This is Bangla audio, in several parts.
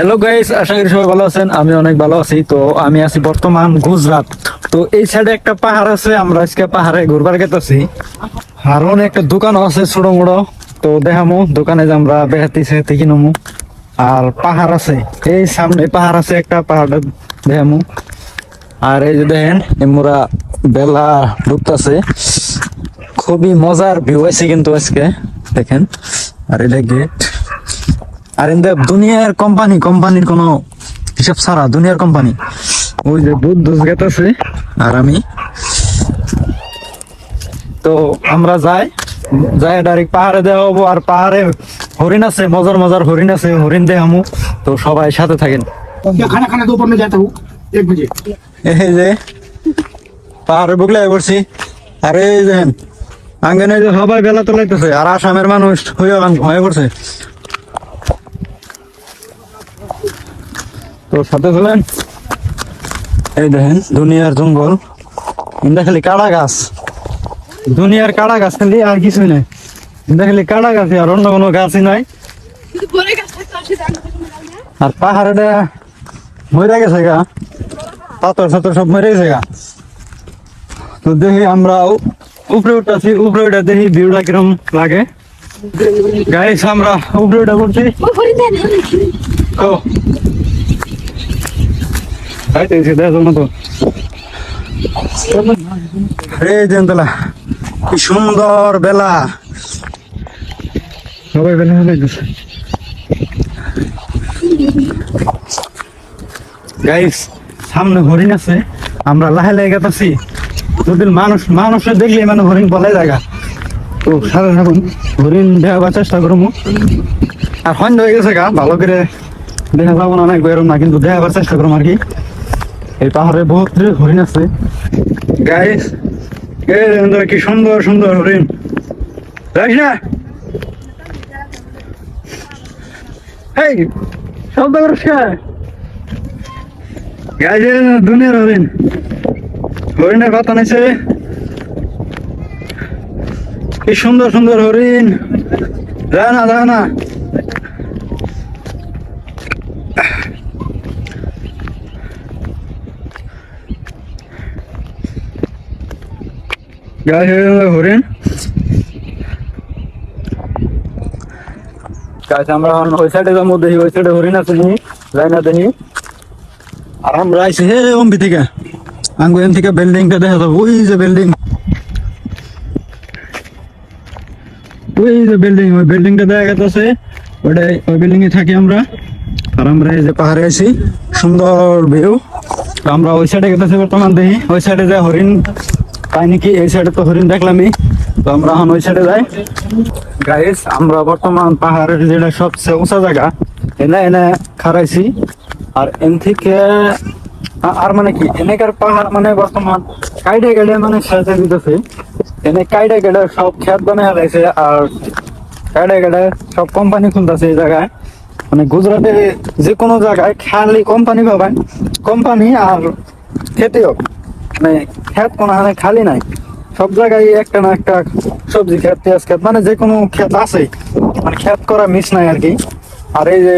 হ্যালো গাইস, আশা করি সবাই ভালো আছেন। আমি অনেক ভালো আছি। তো আমি আছি বর্তমান গুজরাট। তো এই সাইডে একটা পাহাড় আছে, আমরা আজকে পাহাড়ে ঘুরবার গেতেছি। আর অনেক একটা দোকান আছে ছোট মোড়ো। তো দেখামু দোকানে যে আমরা বেহাতি সেহাতি কিনমু। আর পাহাড় আছে, এই সামনে পাহাড় আছে একটা, পাহাড় দেখামু। আর এই যে দেখেন মোরা বেলা ডুবতেছে, খুবই মজার ভিউ আছে কিন্তু আজকে দেখেন। আর এটা গেট। আর ইন্দা দুনিয়ার কোম্পানির কোনো হিসাব ছাড়া দুনিয়ার কোম্পানি। ওই যে বুদ্ধ গেট আছে আর আমি। তো আমরা যাই ডাইরেক্ট পাহাড়ে দেওয়া হবো। আর পাহাড়ে হরিণ আছে, মজার মজার হরিণ আছে, হরিণ দেখামু। তো সবাই সাথে থাকেন। खाना खाना दोपहर में जाता हूँ 1 बजे। এই যে পাহাড়ে বুকলে পড়ছি। আর এই দেখেন আঙ্গনে যে সবাই বেলা তোলাইতেছে, আর আসামের মানুষ হয়ে পড়ছে। তো সাথে চলেন। এই দেখেন দুনিয়ার জঙ্গল, ইন্দা খালি কাড়া গাছ, দুনিয়ার কাড়া গাছ খালি, আর কিছুই নাই। ইন্দা খালি কাড়া গাছ, আর অন্য কোনো গাছই নাই। আর পাহাড়ে মরে গেছে গা, পাথর সাথর সব মরে গেছে গা। তো দেখি আমরা উপরে উঠতেছি, উপরে উঠে দেখি ভিউটা কিরম লাগে। গাইস আমরা উপরে উঠে পড়ছি। তো কি সুন্দর বেলা, সবাই বেলা গাইস সামনে হরিণ আছে, আমরা লাহে লাহে গেতাছি। যদি মানুষের দেখলে মানে হরিণ বলাই জায়গা। তো সারা থাকুন, হরিণ দেখাবার চেষ্টা করবো। আর সন্ধ্যা হয়ে গেছে গা, ভালো করে দেখা যাবো না, অনেক বেরোম না, কিন্তু দেখাবার চেষ্টা করবো আর কি। এই পাহাড়ে বহুত হরিণ আছে গাইস। কি সুন্দর সুন্দর হরিণ, যাইস না এই শব্দ করিস গাইস। দুনিয়ার হরিণ, হরিণের কথা নাইছে। কি সুন্দর সুন্দর হরিণ, যায় না হরিণ। আমরা ওই সাইডে যাবো, দেখি ওই সাইডে হরিণ আছে নি, যাই না দেখি। আর আমরা আইসি হে অম্বি থেকে, আঙ্গু এম থেকে বিল্ডিংটা দেখা যাবো। ওই যে বিল্ডিং, ওই যে বিল্ডিং, ওই বিল্ডিংটা দেখা গেছে। ওটাই, ওই বিল্ডিং এ থাকি আমরা। আর আমরা এই যে পাহাড়ে আছি, সুন্দর ভিউ। আমরা ওই সাইডে গেতেছি বর্তমান, দেখি ওই সাইডে যায় হরিণ পাই নাকি। এই সাইডে তো হরিণ দেখলামই, তো আমরা এখন ওই সাইডে যাই। গাইস আমরা বর্তমান পাহাড়ের যেটা সবচেয়ে উঁচা জায়গা, এনে খারাইছি। আর এন থেকে আর মানে কি এনেকার পাহাড় মানে বর্তমান কাইডে মানে সাজা দিতেছে। এনে কাইডে সব খেত বানায় হারাইছে। আর কাইডে সব কোম্পানি খুলতেছে এই জায়গায়। মানে গুজরাটে যে কোনো জায়গায় খালি কোম্পানি পাবেন, কোম্পানি আর খেতেও মানে খেত কোনো খালি নাই। সব জায়গায় একটা না একটা সবজি খেত, পেঁয়াজ খেত, মানে যে কোনো খেত আছে, মানে খেত করা মিস নাই আর কি। আর এই যে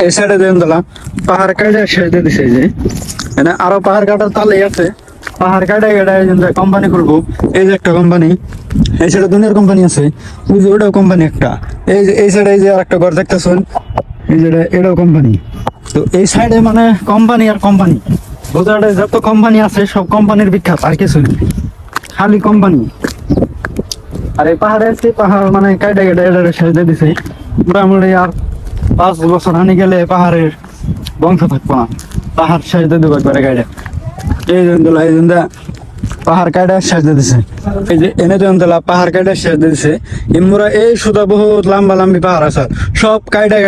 এই সাইডে দেন দিলাম পাহাড় কাটা সাইডে দিছে, যে মানে আরো পাহাড় কাটার তালে আছে। পাহাড় কাটায় কোম্পানি খুলবো। এই যে একটা কোম্পানি, এই সাইডে দুনিয়ার কোম্পানি আছে। ওই যে ওটাও কোম্পানি একটা। এই যে এই সাইডে এই যে আর একটা ঘর দেখতেছেন, এই যে এটাও কোম্পানি। তো এই সাইডে মানে কোম্পানি আর কোম্পানি। গুজরাটে যত কোম্পানি আছে সব কোম্পানির বিখ্যাত, আর কিছু নেই, খালি কোম্পানি। আর এই পাহাড়ে আছে, পাহাড় মানে কাইটা এটা সাইডে দিছে। মোটামুটি আর 5 বছর হানি গেলে পাহাড়ের বংশ থাকবো না। পাহাড় সাইডে দেবো একবারে গাইডে। এই জন্য পাহাড় কাটা সাজতে দিছে। এই যে এনে জন্তলা পাহাড় কাটা সাজতে দিছে। ইমরা এই সুদা বহুত লম্বা লম্বি পাহাড় আছে, সব কাইটা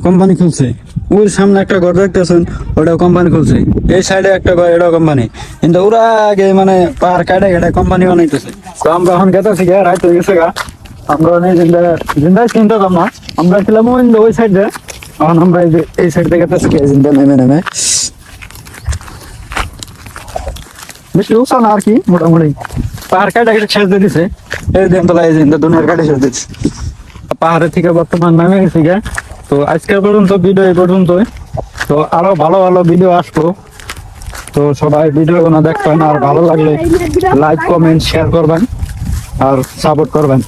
কোম্পানি খুলছে। ওই সামনে একটা ঘর দেখতেছেন, ওটাও কোম্পানি খুলছে। এই সাইডে একটা ঘর, এটাও কোম্পানি। কিন্তু ওরা আগে মানে পাহাড় কাটা কোম্পানি বানাইতেছে। তো আমরা এখন গেতেছি গা, রাইট হয়ে গেছে গা। আমরা জিন্দাই চিন্তা করলাম না, আমরা ছিলাম ওই সাইডে। এখন আমরা এই যে এই সাইড থেকে গেতেছি জিন্দা নেমে বেশি উঁচা না আর কি, মোটামুটি পাহাড় কাটা শেষ দিয়ে দিছে। এই দিন তোলা এই দুনিয়ার কাটে শেষ দিচ্ছে। পাহাড়ের থেকে বর্তমান নামে গেছি গা। তো আজকের পর্যন্ত ভিডিও এই পর্যন্তই। তো আরো ভালো ভালো ভিডিও আসবো। তো সবাই ভিডিওগুলো দেখবেন, আর ভালো লাগলে লাইক কমেন্ট শেয়ার করবেন আর সাপোর্ট করবেন।